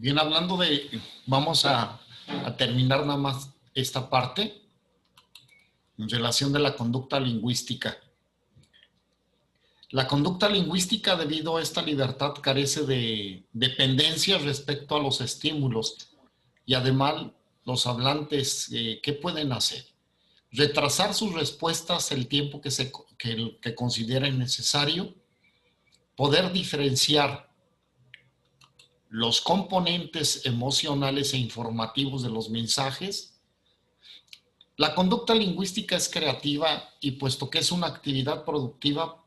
Bien, hablando de, vamos a terminar nada más esta parte en relación de la conducta lingüística. La conducta lingüística, debido a esta libertad, carece de dependencia respecto a los estímulos y además los hablantes, ¿qué pueden hacer? Retrasar sus respuestas el tiempo que consideren necesario, poder diferenciar los componentes emocionales e informativos de los mensajes. La conducta lingüística es creativa y puesto que es una actividad productiva,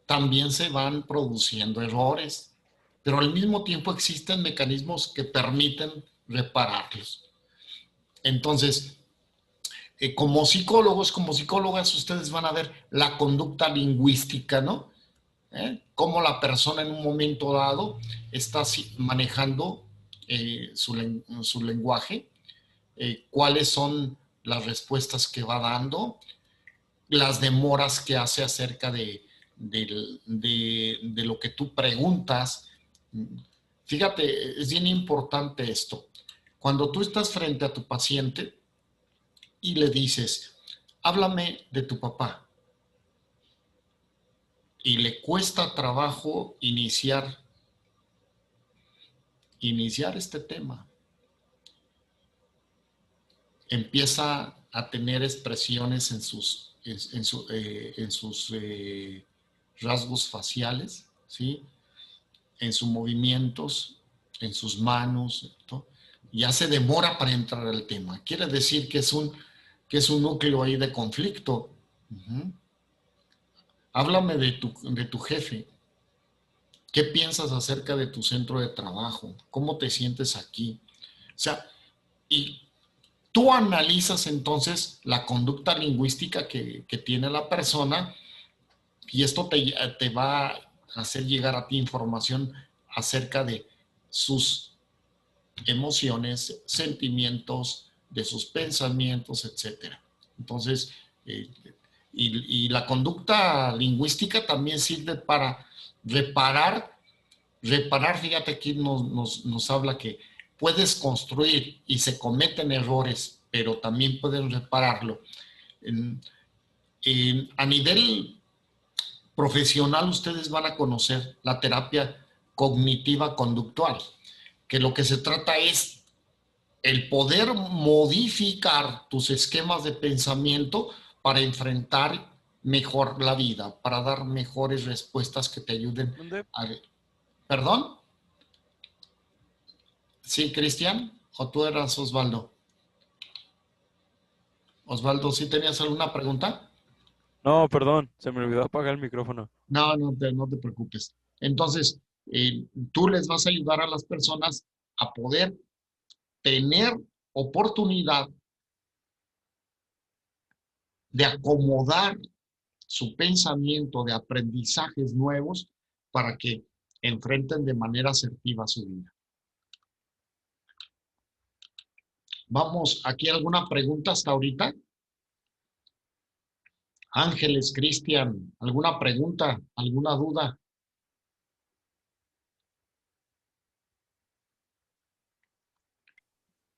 también se van produciendo errores, pero al mismo tiempo existen mecanismos que permiten repararlos. Entonces, como psicólogos, como psicólogas, ustedes van a ver la conducta lingüística, ¿no? Cómo la persona en un momento dado está manejando su lenguaje, cuáles son las respuestas que va dando, las demoras que hace acerca de lo que tú preguntas. Fíjate, es bien importante esto. Cuando tú estás frente a tu paciente y le dices, háblame de tu papá, y le cuesta trabajo iniciar este tema, empieza a tener expresiones en sus rasgos faciales, ¿sí? En sus movimientos, en sus manos, ¿no? Ya se demora para entrar al tema. Quiere decir que es un núcleo ahí de conflicto. Háblame de tu jefe. ¿Qué piensas acerca de tu centro de trabajo? ¿Cómo te sientes aquí? O sea, y tú analizas entonces la conducta lingüística que tiene la persona y esto te va a hacer llegar a ti información acerca de sus emociones, sentimientos, de sus pensamientos, etc. Entonces, y la conducta lingüística también sirve para reparar, fíjate, aquí nos habla que puedes construir y se cometen errores, pero también pueden repararlo. A nivel profesional, ustedes van a conocer la terapia cognitiva conductual, que lo que se trata es el poder modificar tus esquemas de pensamiento para enfrentar mejor la vida, para dar mejores respuestas que te ayuden ¿Dónde? a... ¿Perdón? ¿Sí, Cristian? ¿O tú eras Osvaldo? Osvaldo, ¿sí tenías alguna pregunta? No, perdón, se me olvidó apagar el micrófono. No, no te preocupes. Entonces, tú les vas a ayudar a las personas a poder tener oportunidad de acomodar su pensamiento de aprendizajes nuevos para que enfrenten de manera asertiva su vida. Vamos, ¿aquí alguna pregunta hasta ahorita? Ángeles, Cristian, ¿alguna pregunta? ¿Alguna duda?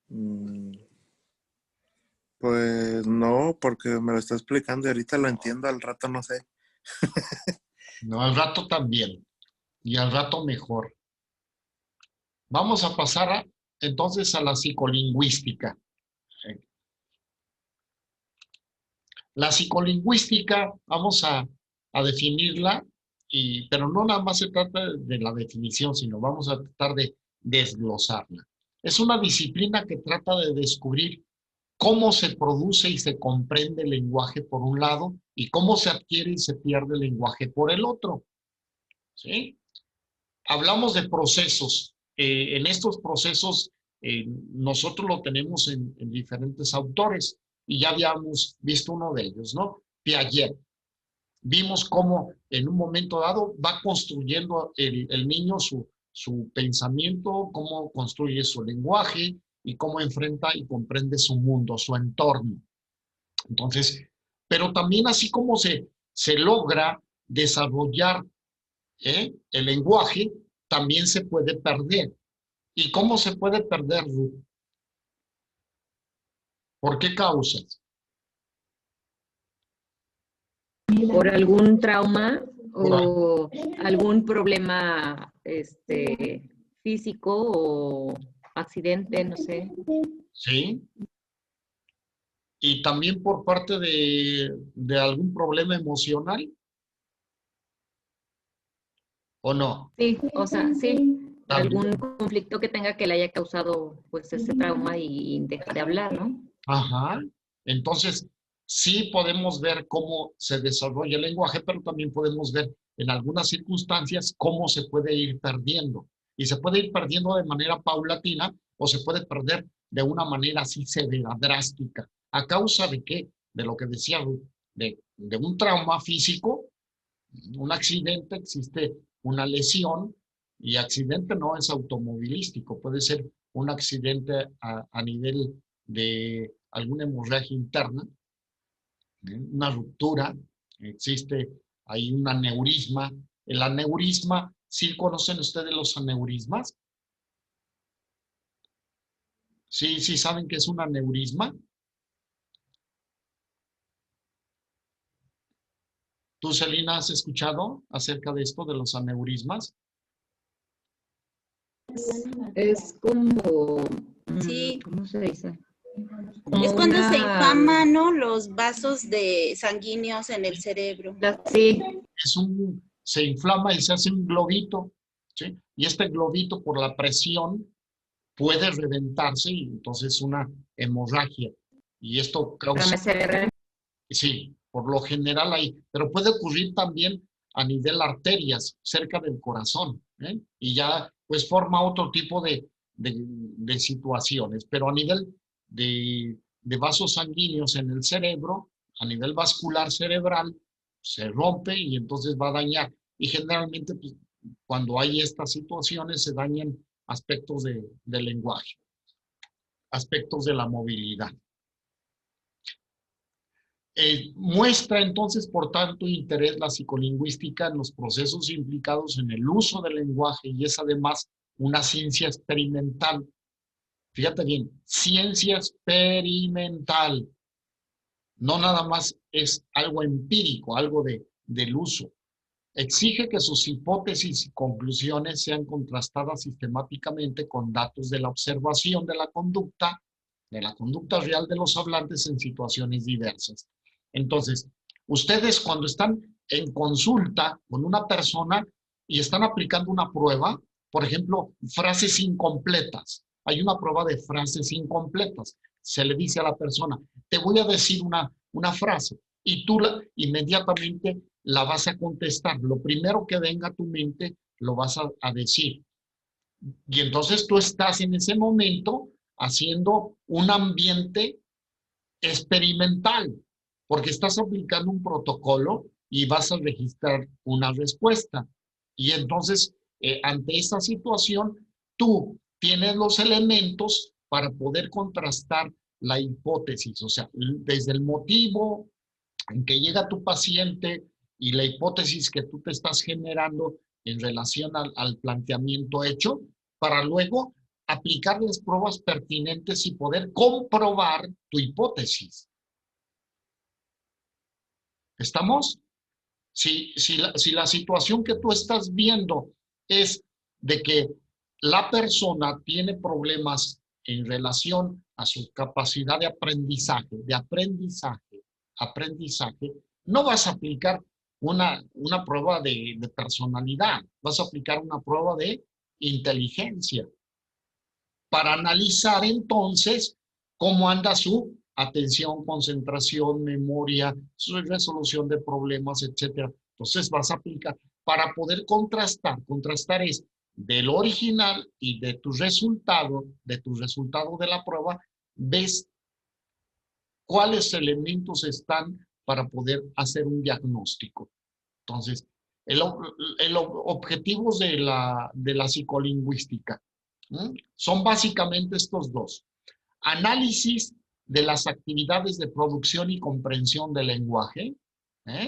Mm, Pues no, porque me lo está explicando y ahorita lo entiendo, al rato no sé. No, al rato también. Y al rato mejor. Vamos a pasar entonces a la psicolingüística. La psicolingüística, vamos a definirla, pero no nada más se trata de la definición, sino vamos a tratar de desglosarla. Es una disciplina que trata de descubrir cómo se produce y se comprende el lenguaje por un lado y cómo se adquiere y se pierde el lenguaje por el otro. ¿Sí? Hablamos de procesos. En estos procesos nosotros lo tenemos en diferentes autores y ya habíamos visto uno de ellos, ¿no? Piaget. Vimos cómo en un momento dado va construyendo el niño su pensamiento, cómo construye su lenguaje y cómo enfrenta y comprende su mundo, su entorno. Entonces, pero también así como se logra desarrollar el lenguaje, también se puede perder. ¿Y cómo se puede perder, Ruth? ¿Por qué causas? Por algún trauma Por o algún problema físico o accidente, no sé. ¿Sí? Y también por parte de algún problema emocional, ¿o no? Sí, o sea, sí, También. algún conflicto que tenga que le haya causado pues ese trauma y deja de hablar, ¿no? Ajá. Entonces, sí podemos ver cómo se desarrolla el lenguaje, pero también podemos ver en algunas circunstancias cómo se puede ir perdiendo. Y se puede ir perdiendo de manera paulatina o se puede perder de una manera así severa, drástica. ¿A causa de qué? De lo que decía Ruth, de un trauma físico, un accidente, existe una lesión, y accidente no es automovilístico, puede ser un accidente a nivel de alguna hemorragia interna, una ruptura, existe ahí un aneurisma. El aneurisma, ¿sí conocen ustedes los aneurismas? Sí, sí saben qué es un aneurisma. ¿Tú, Celina, has escuchado acerca de esto, de los aneurismas? Es como, Sí. ¿cómo se dice? Es cuando se inflaman, ¿no? Los vasos sanguíneos en el cerebro. Sí, Se inflama y se hace un globito, ¿sí? Y este globito, por la presión, puede reventarse y entonces una hemorragia. Y esto causa, sí, por lo general hay, pero puede ocurrir también a nivel arterias, cerca del corazón, ¿eh? Y ya pues forma otro tipo de situaciones, pero a nivel de vasos sanguíneos en el cerebro, a nivel vascular cerebral, se rompe y entonces va a dañar. Y generalmente pues, cuando hay estas situaciones se dañan aspectos del lenguaje, aspectos de la movilidad. Muestra entonces, por tanto, interés la psicolingüística en los procesos implicados en el uso del lenguaje y es además una ciencia experimental. Fíjate bien, ciencia experimental. No nada más es algo empírico, algo del uso. Exige que sus hipótesis y conclusiones sean contrastadas sistemáticamente con datos de la observación de la conducta real de los hablantes en situaciones diversas. Entonces, ustedes cuando están en consulta con una persona y están aplicando una prueba, por ejemplo, frases incompletas. Hay una prueba de frases incompletas. Se le dice a la persona, te voy a decir una frase y tú inmediatamente la vas a contestar. Lo primero que venga a tu mente lo vas a decir. Y entonces tú estás en ese momento haciendo un ambiente experimental, porque estás aplicando un protocolo y vas a registrar una respuesta. Y entonces, ante esa situación, tú tienes los elementos para poder contrastar la hipótesis, o sea, desde el motivo en que llega tu paciente y la hipótesis que tú te estás generando en relación al planteamiento hecho, para luego aplicar las pruebas pertinentes y poder comprobar tu hipótesis. ¿Estamos? Si la situación que tú estás viendo es de que la persona tiene problemas en relación a su capacidad de aprendizaje, no vas a aplicar una prueba de personalidad, vas a aplicar una prueba de inteligencia para analizar entonces cómo anda su atención, concentración, memoria, su resolución de problemas, etcétera. Entonces vas a aplicar para poder contrastar. Contrastar es del original y de tu resultado de la prueba, ves cuáles elementos están para poder hacer un diagnóstico. Entonces, el objetivos de la psicolingüística son básicamente estos dos. Análisis de las actividades de producción y comprensión del lenguaje.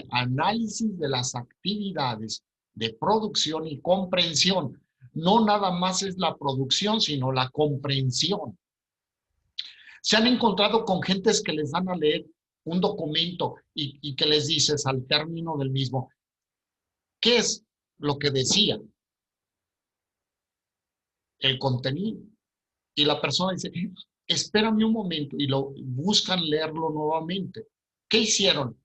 Análisis de las actividades de producción y comprensión. no nada más es la producción, sino la comprensión. Se han encontrado con gentes que les dan a leer un documento y que les dices al término del mismo, ¿qué es lo que decía? El contenido. Y la persona dice, espérame un momento, y lo buscan leerlo nuevamente. ¿Qué hicieron?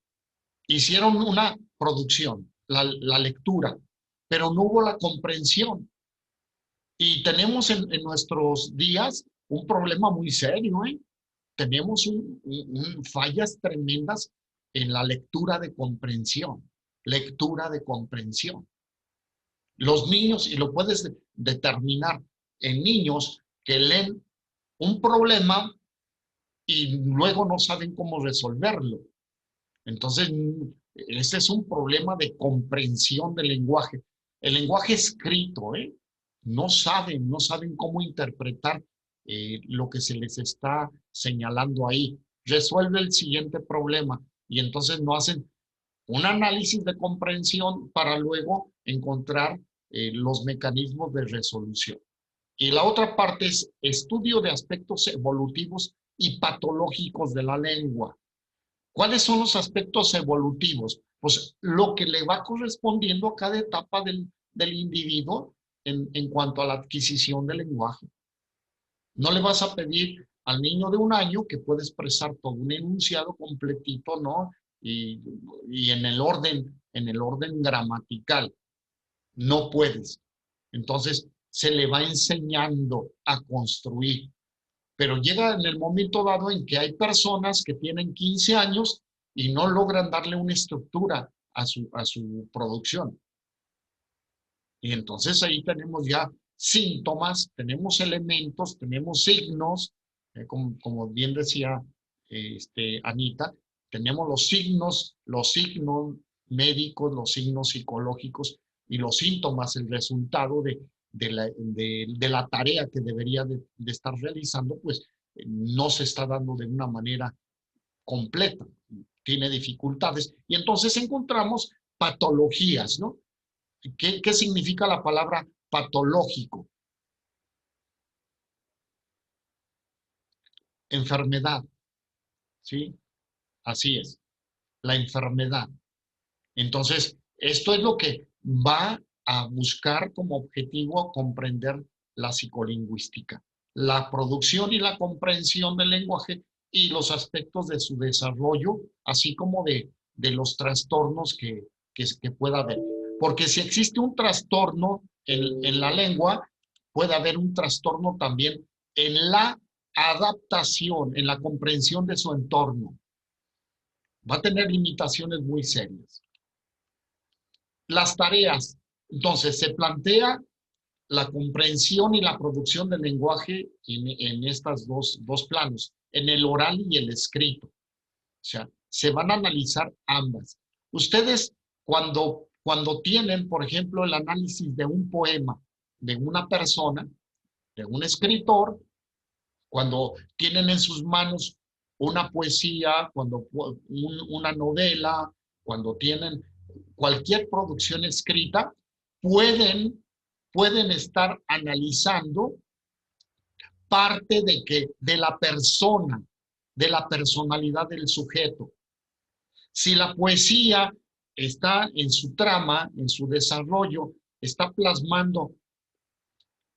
Hicieron una producción, la lectura, pero no hubo la comprensión. Y tenemos en nuestros días un problema muy serio, ¿eh? Tenemos fallas tremendas en la lectura de comprensión. Lectura de comprensión. Los niños, y lo puedes determinar en niños que leen un problema y luego no saben cómo resolverlo. Entonces, ese es un problema de comprensión del lenguaje. El lenguaje escrito, no saben cómo interpretar lo que se les está señalando ahí. Resuelve el siguiente problema y entonces no hacen un análisis de comprensión para luego encontrar los mecanismos de resolución. Y la otra parte es estudio de aspectos evolutivos y patológicos de la lengua. ¿Cuáles son los aspectos evolutivos? Pues lo que le va correspondiendo a cada etapa del individuo en cuanto a la adquisición del lenguaje. No le vas a pedir al niño de 1 año que puede expresar todo un enunciado completito, ¿no? Y en el orden gramatical. No puedes. Entonces, se le va enseñando a construir. Pero llega en el momento dado en que hay personas que tienen 15 años y no logran darle una estructura a su producción. Y entonces ahí tenemos ya síntomas, tenemos elementos, tenemos signos, como bien decía Anita, tenemos los signos médicos, los signos psicológicos y los síntomas, el resultado de la tarea que debería de estar realizando, pues no se está dando de una manera completa, tiene dificultades. Y entonces encontramos patologías, ¿no? ¿Qué significa la palabra patológico? Enfermedad, ¿sí? Así es, la enfermedad. Entonces, esto es lo que va a buscar como objetivo comprender la psicolingüística, la producción y la comprensión del lenguaje y los aspectos de su desarrollo, así como de los trastornos que pueda haber. Porque si existe un trastorno en la lengua, puede haber un trastorno también en la adaptación, en la comprensión de su entorno. Va a tener limitaciones muy serias. Las tareas. Entonces, se plantea la comprensión y la producción del lenguaje en estos dos planos, en el oral y el escrito. O sea, se van a analizar ambas. Ustedes, cuando tienen, por ejemplo, el análisis de un poema de una persona, de un escritor, cuando tienen en sus manos una poesía, una novela, cuando tienen cualquier producción escrita, pueden estar analizando parte de la persona, de la personalidad del sujeto. Si la poesía está en su trama, en su desarrollo, está plasmando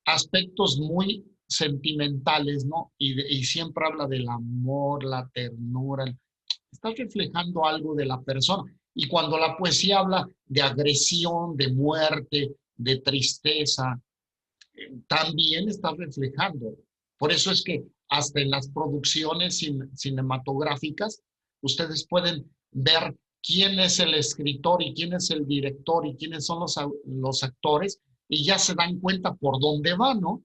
aspectos muy sentimentales, ¿no? Y siempre habla del amor, la ternura, está reflejando algo de la persona. Y cuando la poesía habla de agresión, de muerte, de tristeza, también está reflejando. Por eso es que hasta en las producciones cinematográficas, ustedes pueden ver quién es el escritor y quién es el director y quiénes son los actores, y ya se dan cuenta por dónde va, ¿no?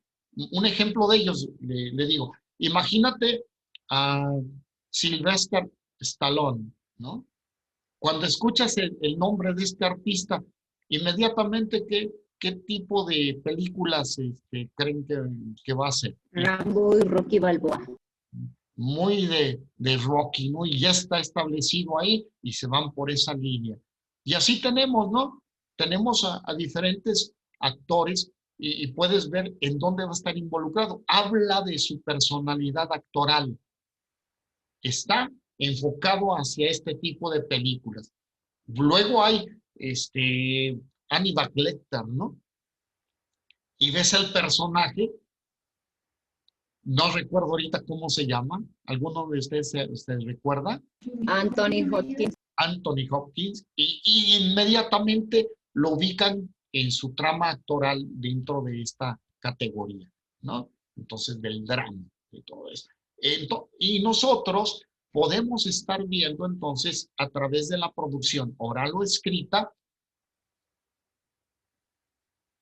Un ejemplo de ellos, le digo, imagínate a Sylvester Stallone, ¿no? Cuando escuchas el nombre de este artista, inmediatamente, ¿qué tipo de películas creen que va a ser? Rambo y Rocky Balboa. Muy de Rocky, ¿no? Y ya está establecido ahí y se van por esa línea. Y así tenemos, ¿no? Tenemos a diferentes actores y puedes ver en dónde va a estar involucrado. Habla de su personalidad actoral. Está enfocado hacia este tipo de películas. Luego hay Hannibal Lecter, ¿no? Y ves el personaje, no recuerdo ahorita cómo se llama, ¿alguno de ustedes se recuerda? Anthony Hopkins. Anthony Hopkins, y inmediatamente lo ubican en su trama actoral dentro de esta categoría, ¿no? Entonces, del drama, de todo esto. Y nosotros podemos estar viendo entonces a través de la producción oral o escrita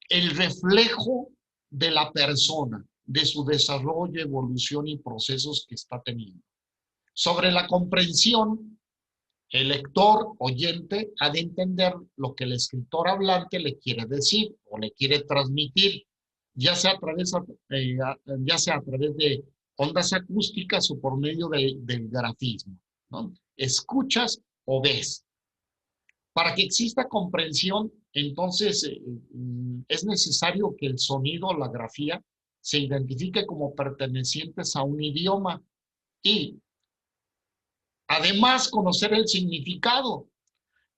el reflejo de la persona, de su desarrollo, evolución y procesos que está teniendo. Sobre la comprensión, el lector, oyente, ha de entender lo que el escritor hablante le quiere decir o le quiere transmitir, ya sea a través de ondas acústicas o por medio del grafismo, ¿no? Escuchas o ves. Para que exista comprensión, entonces es necesario que el sonido o la grafía se identifique como pertenecientes a un idioma y además conocer el significado.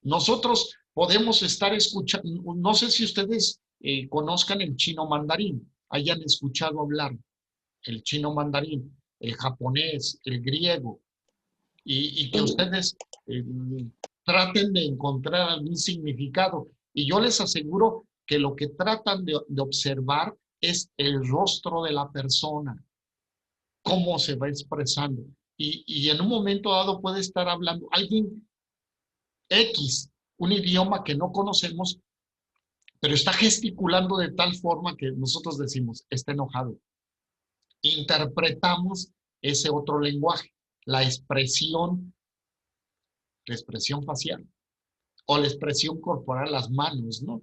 Nosotros podemos estar escuchando, no sé si ustedes conozcan el chino mandarín, hayan escuchado hablar el chino mandarín, el japonés, el griego, y que ustedes traten de encontrar algún significado. Y yo les aseguro que lo que tratan de observar es el rostro de la persona, cómo se va expresando. Y en un momento dado puede estar hablando alguien X, un idioma que no conocemos, pero está gesticulando de tal forma que nosotros decimos, está enojado. Interpretamos ese otro lenguaje, la expresión facial o la expresión corporal, las manos, ¿no?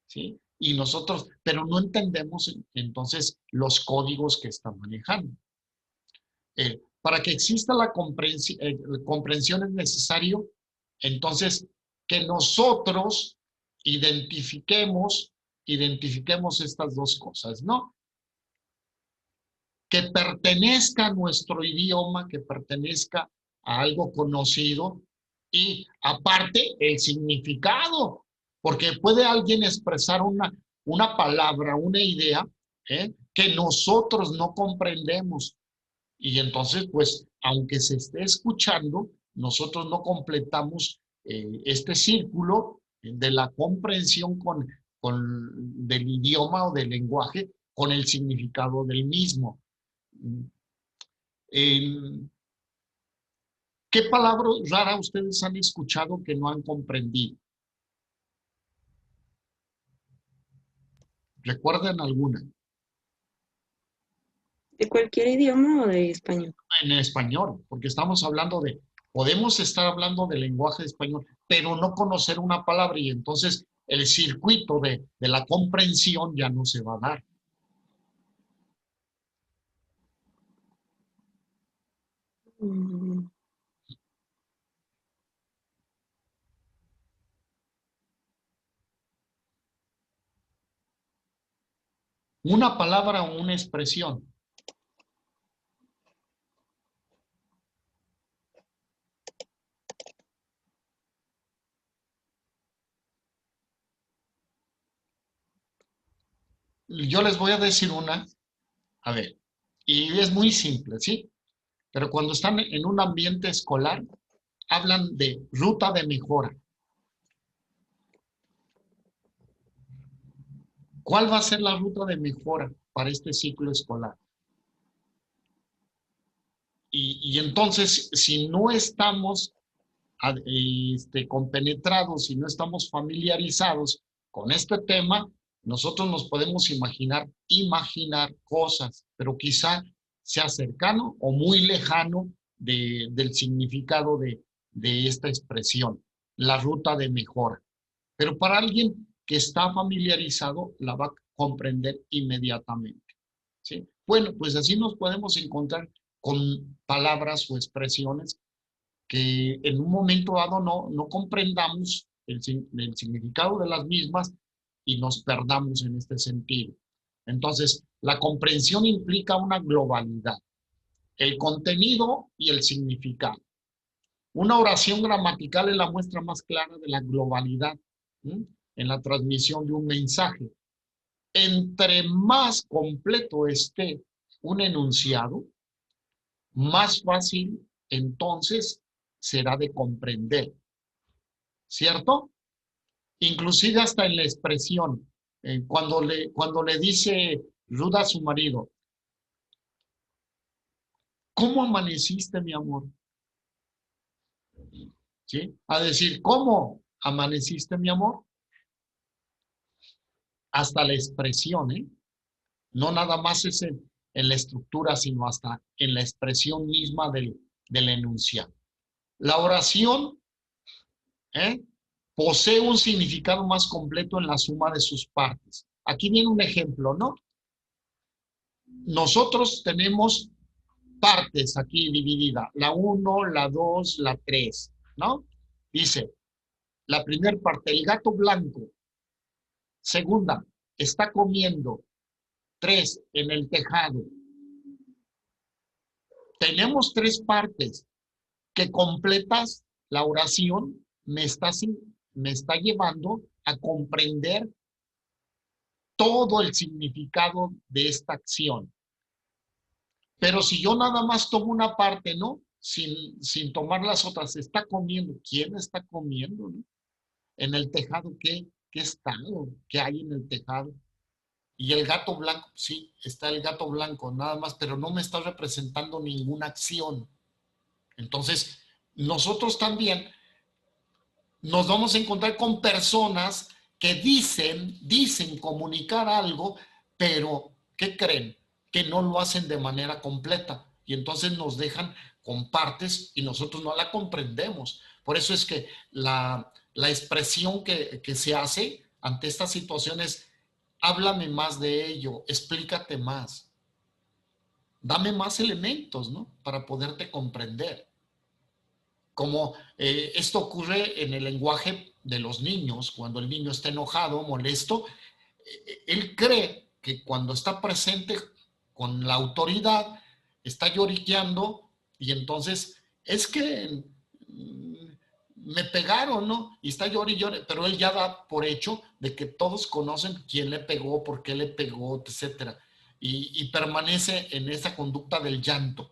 ¿Sí? Y nosotros, pero no entendemos entonces los códigos que está manejando. Para que exista la comprensión es necesario, entonces, que nosotros identifiquemos estas dos cosas, ¿no? Que pertenezca a nuestro idioma, que pertenezca a algo conocido y aparte el significado, porque puede alguien expresar una palabra, una idea, que nosotros no comprendemos. Y entonces, pues, aunque se esté escuchando, nosotros no completamos este círculo de la comprensión del idioma o del lenguaje con el significado del mismo. ¿Qué palabra rara ustedes han escuchado que no han comprendido? ¿Recuerdan alguna? ¿De cualquier idioma o de español? En español, porque estamos hablando podemos estar hablando del lenguaje español, pero no conocer una palabra y entonces el circuito de la comprensión ya no se va a dar. Una palabra o una expresión. Yo les voy a decir una, a ver, y es muy simple, ¿sí? Pero cuando están en un ambiente escolar, hablan de ruta de mejora. ¿Cuál va a ser la ruta de mejora para este ciclo escolar? Y entonces, si no estamos compenetrados, si no estamos familiarizados con este tema, nosotros nos podemos imaginar cosas, pero quizá sea cercano o muy lejano del significado de esta expresión, la ruta de mejora. Pero para alguien que está familiarizado, la va a comprender inmediatamente, ¿sí? Bueno, pues así nos podemos encontrar con palabras o expresiones que en un momento dado no comprendamos el significado de las mismas y nos perdamos en este sentido. Entonces, la comprensión implica una globalidad, el contenido y el significado. Una oración gramatical es la muestra más clara de la globalidad, ¿sí?, en la transmisión de un mensaje. Entre más completo esté un enunciado, más fácil entonces será de comprender, ¿cierto? Inclusive hasta en la expresión, cuando le dice Ruda a su marido, ¿cómo amaneciste, mi amor? ¿Sí? A decir, ¿cómo amaneciste, mi amor? Hasta la expresión, ¿eh? No nada más es en la estructura, sino hasta en la expresión misma del enunciado. La oración, posee un significado más completo en la suma de sus partes. Aquí viene un ejemplo, ¿no? Nosotros tenemos partes aquí divididas, la 1, la 2, la 3, ¿no? Dice, la primera parte, el gato blanco. Segunda, está comiendo. 3, en el tejado. Tenemos 3 partes que completas la oración, me está llevando a comprender todo el significado de esta acción. Pero si yo nada más tomo una parte, ¿no? Sin tomar las otras, está comiendo. ¿Quién está comiendo, no? En el tejado, ¿qué está? ¿Qué hay en el tejado? Y el gato blanco, sí, está el gato blanco, nada más, pero no me está representando ninguna acción. Entonces, nosotros también nos vamos a encontrar con personas que dicen comunicar algo, pero ¿qué creen? Que no lo hacen de manera completa. Y entonces nos dejan con partes y nosotros no la comprendemos. Por eso es que la expresión que se hace ante estas situaciones, háblame más de ello, explícate más. Dame más elementos, ¿no? Para poderte comprender. Como esto ocurre en el lenguaje de los niños, cuando el niño está enojado, molesto, él cree que cuando está presente con la autoridad, está lloriqueando y entonces es que me pegaron, ¿no? Y está llore y llore, pero él ya da por hecho de que todos conocen quién le pegó, por qué le pegó, etcétera. Y permanece en esa conducta del llanto.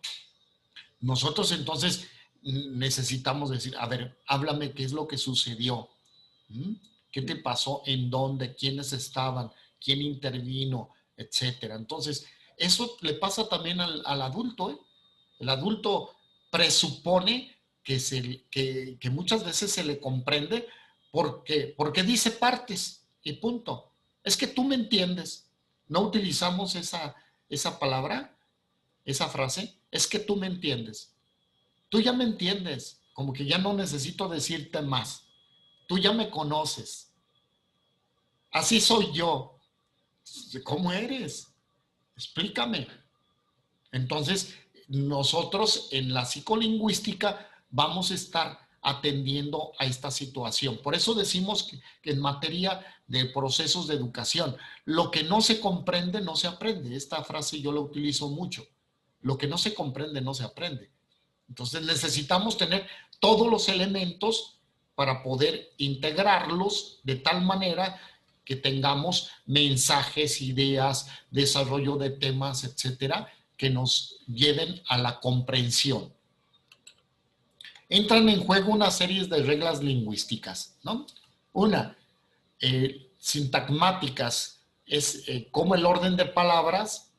Nosotros entonces necesitamos decir, a ver, háblame qué es lo que sucedió. ¿Qué te pasó? ¿En dónde? ¿Quiénes estaban? ¿Quién intervino? Etcétera. Entonces, eso le pasa también al adulto, ¿eh? El adulto presupone que muchas veces se le comprende porque dice partes y punto. Es que tú me entiendes. No utilizamos esa palabra, esa frase. Es que tú me entiendes. Tú ya me entiendes. Como que ya no necesito decirte más. Tú ya me conoces. Así soy yo. ¿Cómo eres? Explícame. Entonces, nosotros en la psicolingüística vamos a estar atendiendo a esta situación. Por eso decimos que en materia de procesos de educación, lo que no se comprende no se aprende. Esta frase yo la utilizo mucho. Lo que no se comprende no se aprende. Entonces necesitamos tener todos los elementos para poder integrarlos de tal manera que tengamos mensajes, ideas, desarrollo de temas, etcétera, que nos lleven a la comprensión. Entran en juego una serie de reglas lingüísticas, ¿no? Una, sintagmáticas, es cómo el orden de palabras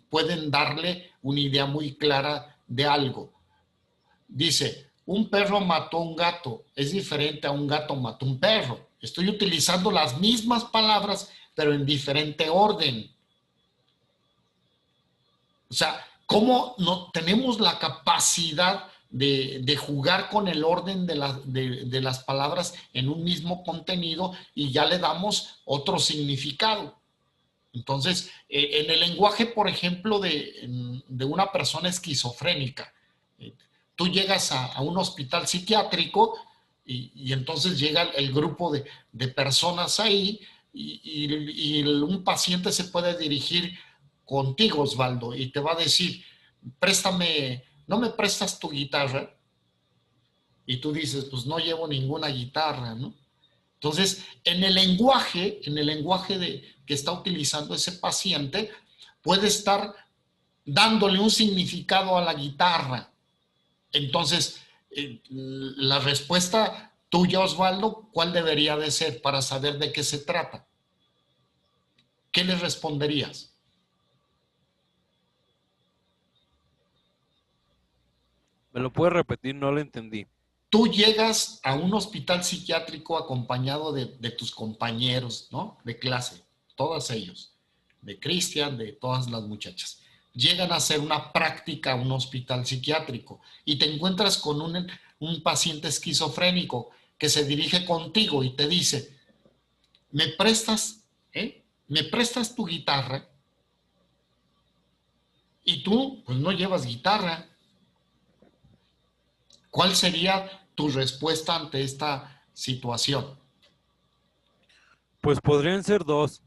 pueden darle una idea muy clara de algo. Dice, un perro mató a un gato, es diferente a un gato mató a un perro. Estoy utilizando las mismas palabras, pero en diferente orden. O sea, ¿cómo no tenemos la capacidad de jugar con el orden de las palabras en un mismo contenido y ya le damos otro significado? Entonces, en el lenguaje, por ejemplo, de una persona esquizofrénica, tú llegas a un hospital psiquiátrico y entonces llega el grupo de personas ahí un paciente se puede dirigir contigo, Osvaldo, y te va a decir, préstame, ¿no me prestas tu guitarra? Y tú dices, pues no llevo ninguna guitarra, ¿no? Entonces, en el lenguaje que está utilizando ese paciente, puede estar dándole un significado a la guitarra. Entonces, la respuesta tuya, Osvaldo, ¿cuál debería de ser para saber de qué se trata? ¿Qué le responderías? ¿Me lo puedes repetir? No lo entendí. Tú llegas a un hospital psiquiátrico acompañado de tus compañeros, ¿no? De clase, todos ellos, de Cristian, de todas las muchachas. Llegan a hacer una práctica a un hospital psiquiátrico y te encuentras con un paciente esquizofrénico que se dirige contigo y te dice, ¿me prestas tu guitarra? Y tú, pues no llevas guitarra. ¿Cuál sería tu respuesta ante esta situación? Pues podrían ser dos.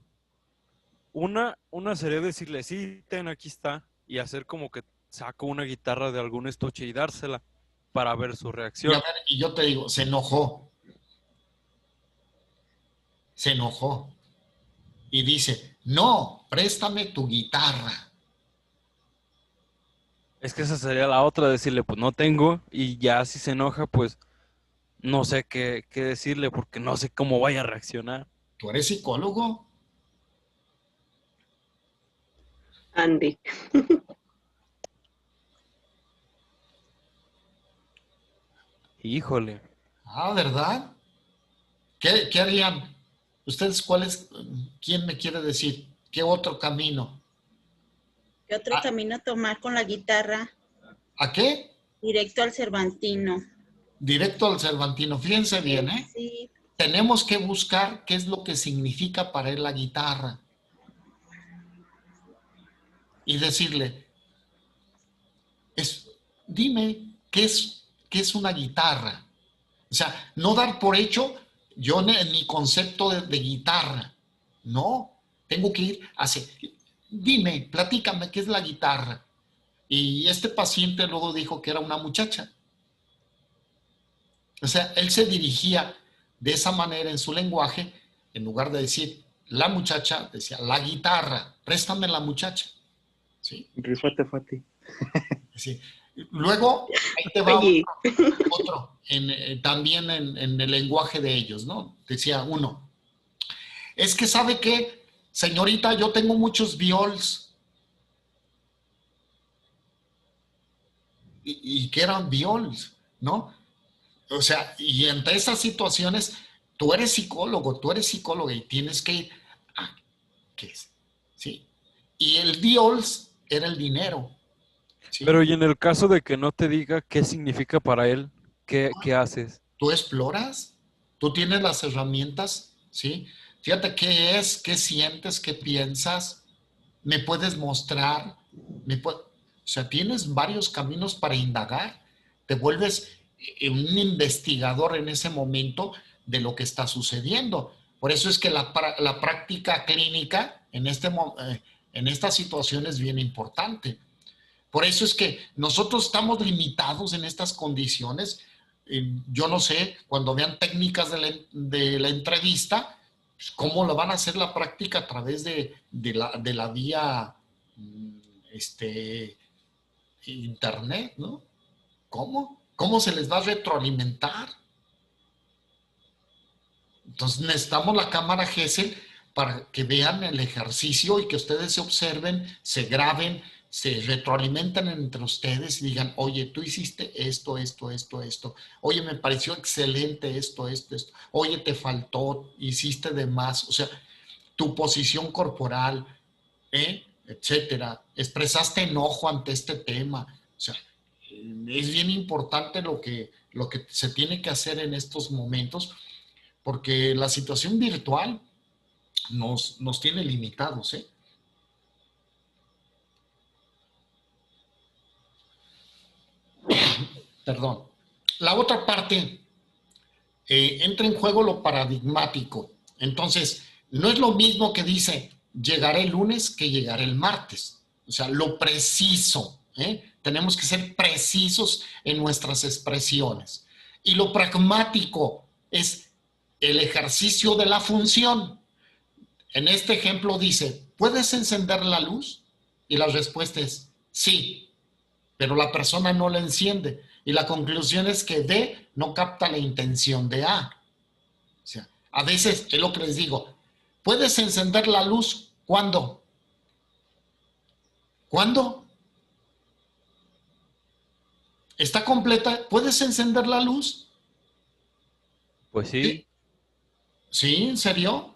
Una sería decirle, sí, aquí está, y hacer como que saco una guitarra de algún estuche y dársela para ver su reacción. Y yo te digo, se enojó. Se enojó. Y dice, no, préstame tu guitarra. Es que esa sería la otra, decirle, pues no tengo, y ya si se enoja, pues no sé qué decirle, porque no sé cómo vaya a reaccionar. ¿Tú eres psicólogo? Andy. Híjole. ¿Verdad? ¿Qué harían? ¿Ustedes quién me quiere decir? ¿Qué otro camino? ¿Qué otro camino tomar con la guitarra? ¿A qué? Directo al Cervantino. Directo al Cervantino. Fíjense bien, ¿eh? Sí. Tenemos que buscar qué es lo que significa para él la guitarra. Y decirle, dime, ¿qué es una guitarra? O sea, no dar por hecho yo en mi concepto de guitarra. No, tengo que ir dime, platícame, ¿qué es la guitarra? Y este paciente luego dijo que era una muchacha. O sea, él se dirigía de esa manera en su lenguaje, en lugar de decir la muchacha, decía la guitarra, préstame la muchacha. ¿Sí? Rífate, Fati. Sí. Luego, ahí te va Oye. otro también en el lenguaje de ellos, ¿no? Decía uno, es que ¿sabe qué? Señorita, yo tengo muchos viols. ¿Y qué eran viols? ¿No? O sea, y entre esas situaciones, tú eres psicóloga y tienes que ir a, ¿qué es? ¿Sí? Y el viols era el dinero. ¿Sí? Pero y en el caso de que no te diga qué significa para él, ¿qué haces? Tú exploras, tú tienes las herramientas, ¿sí? Fíjate qué es, qué sientes, qué piensas, me puedes mostrar, o sea, tienes varios caminos para indagar, te vuelves un investigador en ese momento de lo que está sucediendo. Por eso es que la práctica clínica en esta situación es bien importante. Por eso es que nosotros estamos limitados en estas condiciones. Yo no sé, cuando vean técnicas de la entrevista, pues, ¿cómo lo van a hacer la práctica a través de la vía internet, ¿no? ¿Cómo? ¿Cómo se les va a retroalimentar? Entonces necesitamos la cámara Gesell para que vean el ejercicio y que ustedes se observen, se graben, se retroalimentan entre ustedes y digan, oye, tú hiciste esto. Oye, me pareció excelente esto. Oye, te faltó, hiciste de más. O sea, tu posición corporal, etcétera. Expresaste enojo ante este tema. O sea, es bien importante lo que se tiene que hacer en estos momentos, porque la situación virtual nos tiene limitados, ¿eh? Perdón. La otra parte, entra en juego lo paradigmático. Entonces, No es lo mismo que dice, llegaré el lunes que llegaré el martes. O sea, lo preciso. Tenemos que ser precisos en nuestras expresiones. Y lo pragmático es el ejercicio de la función. En este ejemplo dice, ¿puedes encender la luz? Y la respuesta es sí, pero la persona no la enciende. Y la conclusión es que D no capta la intención de A. O sea, a veces es lo que les digo, ¿puedes encender la luz? ¿Cuándo? ¿Cuándo? ¿Está completa? ¿Puedes encender la luz? Pues sí, ¿Sí? ¿En serio?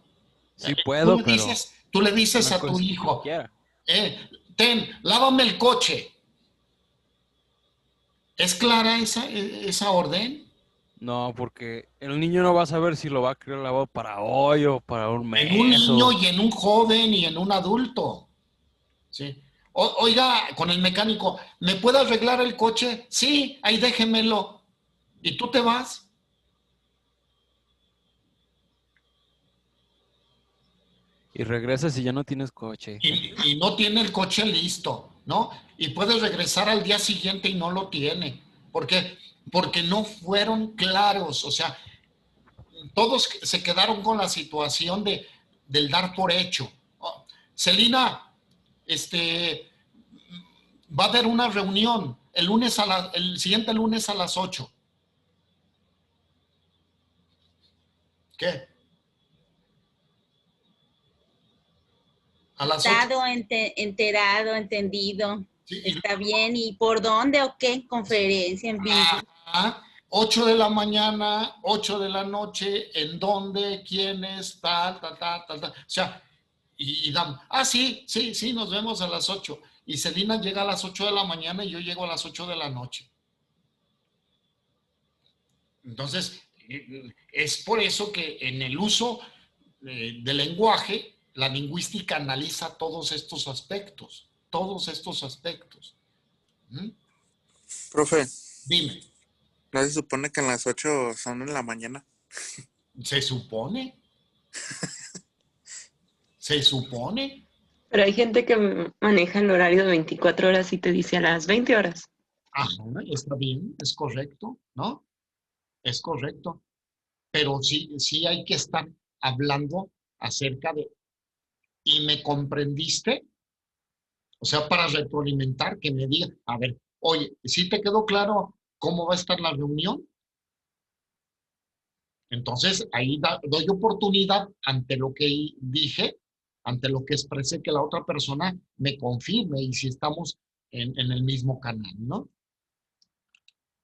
sí puedo, pero Tú le dices una a tu cosa que hijo, quiera. lávame el coche. ¿Es clara esa orden? No, porque el niño no va a saber si lo va a querer lavar para hoy o para un mes. En un niño y en un joven y en un adulto. ¿Sí? Oiga, con el mecánico, ¿me puede arreglar el coche? Sí, ahí déjemelo. ¿Y tú te vas? Y regresas y ya no tienes coche. Y no tiene el coche listo, ¿no? Y puedes regresar al día siguiente y no lo tiene. ¿Por qué? Porque no fueron claros. O sea, todos se quedaron con la situación del dar por hecho. Oh, Celina, va a haber una reunión el siguiente lunes a las 8. ¿Qué? A las 8. Enterado, entendido. Sí, Está bien. ¿Y por dónde o qué? Conferencia en vivo. 8 de la mañana, 8 de la noche, ¿en dónde? ¿Quiénes? Tal. O sea, y dan, sí, nos vemos a las 8. Y Celina llega a las 8 de la mañana y yo llego a las 8 de la noche. Entonces, es por eso que en el uso del lenguaje, la lingüística analiza todos estos aspectos. ¿Mm? Profe, Dime. ¿no se supone que en las 8 son en la mañana? ¿Se supone? ¿Se supone? Pero hay gente que maneja el horario de 24 horas y te dice a las 20 horas. Ajá, está bien, es correcto, ¿no? Es correcto. Pero sí hay que estar hablando acerca de, ¿y me comprendiste? O sea, para retroalimentar, que me diga, a ver, oye, ¿sí te quedó claro cómo va a estar la reunión? Entonces, ahí doy oportunidad ante lo que dije, ante lo que expresé, que la otra persona me confirme y si estamos en el mismo canal, ¿no?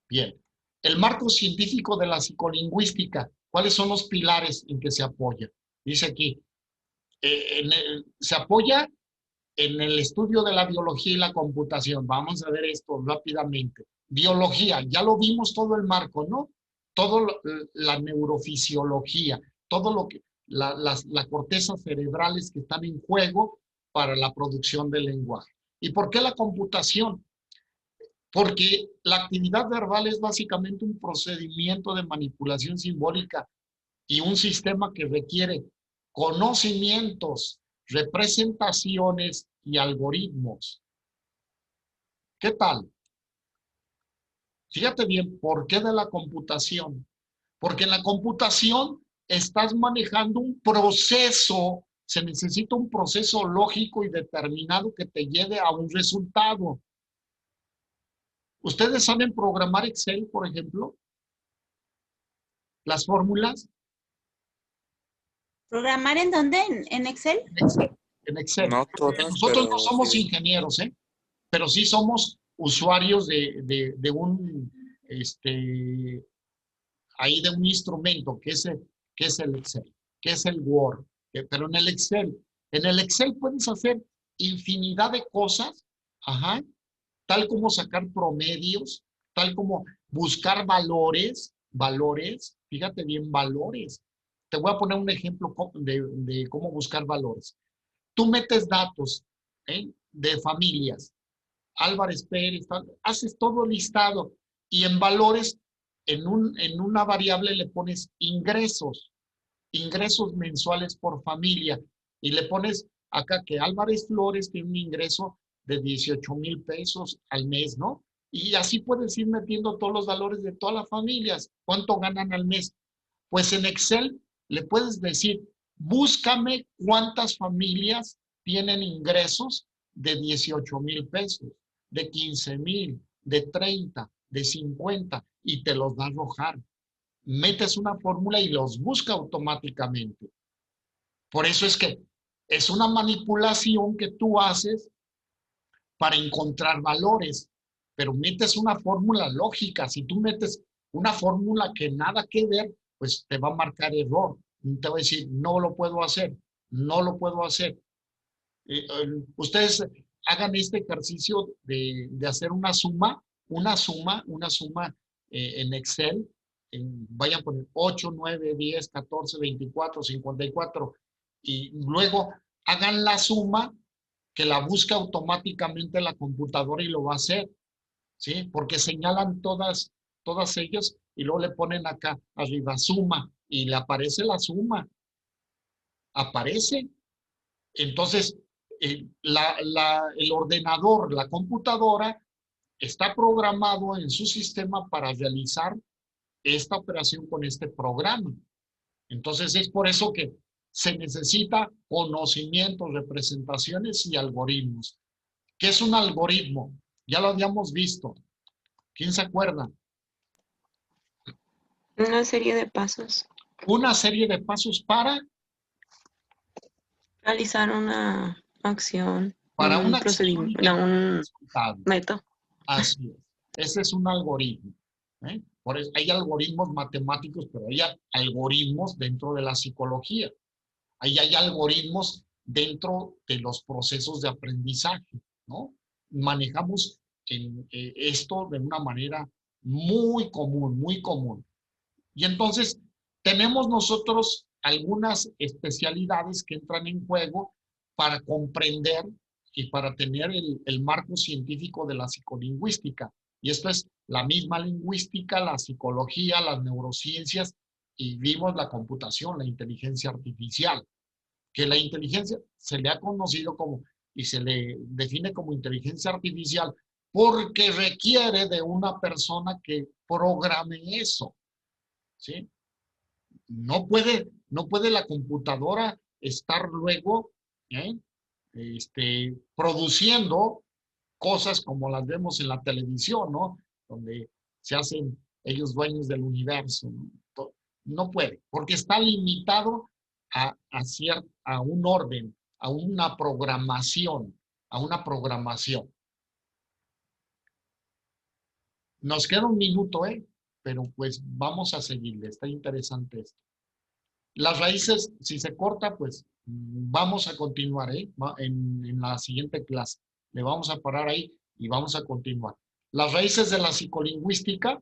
Bien. El marco científico de la psicolingüística, ¿cuáles son los pilares en que se apoya? Dice aquí, se apoya en el estudio de la biología y la computación. Vamos a ver esto rápidamente. Biología, ya lo vimos todo el marco, ¿no? Todo la neurofisiología, todo lo que, las cortezas cerebrales que están en juego para la producción del lenguaje. ¿Y por qué la computación? Porque la actividad verbal es básicamente un procedimiento de manipulación simbólica y un sistema que requiere conocimientos, representaciones y algoritmos. ¿Qué tal? Fíjate bien, ¿por qué de la computación? Porque en la computación estás manejando un proceso, se necesita un proceso lógico y determinado que te lleve a un resultado. ¿Ustedes saben programar Excel, por ejemplo? ¿Las fórmulas? ¿Programar en dónde? ¿En Excel? En Excel. No todas, Nosotros no somos sí. ingenieros, pero sí somos usuarios de un ahí de un instrumento que es el Excel, que es el Word. Pero en el Excel puedes hacer infinidad de cosas, tal como sacar promedios, tal como buscar valores, fíjate bien, valores. Te voy a poner un ejemplo de cómo buscar valores. Tú metes datos de familias, Álvarez Pérez, haces todo listado y en valores, en una variable le pones ingresos ingresos mensuales por familia y le pones acá que Álvarez Flores tiene un ingreso de 18,000 pesos al mes, ¿no? Y así puedes ir metiendo todos los valores de todas las familias. ¿Cuánto ganan al mes? Pues en Excel le puedes decir, búscame cuántas familias tienen ingresos de 18,000 pesos, de 15,000, de 30, de 50, y te los va a arrojar. Metes una fórmula y los busca automáticamente. Por eso es que es una manipulación que tú haces para encontrar valores, pero metes una fórmula lógica. Si tú metes una fórmula que nada que ver, pues te va a marcar error. Te va a decir, no lo puedo hacer, no lo puedo hacer. Ustedes hagan este ejercicio de hacer una suma en Excel. Vayan a poner 8, 9, 10, 14, 24, 54 y luego hagan la suma que la busca automáticamente la computadora y lo va a hacer, ¿sí? Porque señalan todas ellas y luego le ponen acá arriba suma y le aparece la suma. Aparece. Entonces, el ordenador, la computadora, está programado en su sistema para realizar esta operación con este programa. Entonces, es por eso que se necesita conocimientos, representaciones y algoritmos. ¿Qué es un algoritmo? Ya lo habíamos visto. ¿Quién se acuerda? Una serie de pasos. Una serie de pasos para Realizar una acción, una un acción procedimiento, y un resultado. método. Así es. Ese es un algoritmo. Por eso hay algoritmos matemáticos, pero hay algoritmos dentro de la psicología. Ahí hay algoritmos dentro de los procesos de aprendizaje, ¿no? Manejamos esto de una manera muy común, muy común. Y entonces tenemos nosotros algunas especialidades que entran en juego para comprender y para tener el marco científico de la psicolingüística. Y esto es la misma lingüística, la psicología, las neurociencias y vimos la computación, la inteligencia artificial. Que la inteligencia se le ha conocido como y se le define como inteligencia artificial porque requiere de una persona que programe eso, ¿sí? No puede la computadora estar luego produciendo cosas como las vemos en la televisión, ¿no? Donde se hacen ellos dueños del universo, ¿no? No puede, porque está limitado a un orden, a una programación, Nos queda un minuto, pero pues vamos a seguirle, está interesante esto. Las raíces, si se corta, pues vamos a continuar en la siguiente clase. Le vamos a parar ahí y vamos a continuar. Las raíces de la psicolingüística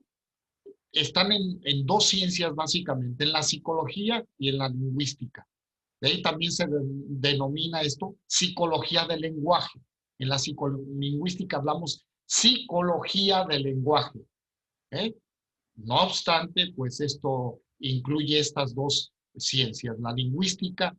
están en dos ciencias básicamente, en la psicología y en la lingüística. De ahí también se denomina esto psicología del lenguaje. En la psicolingüística hablamos psicología del lenguaje. No obstante, pues esto incluye estas dos ciencias, la lingüística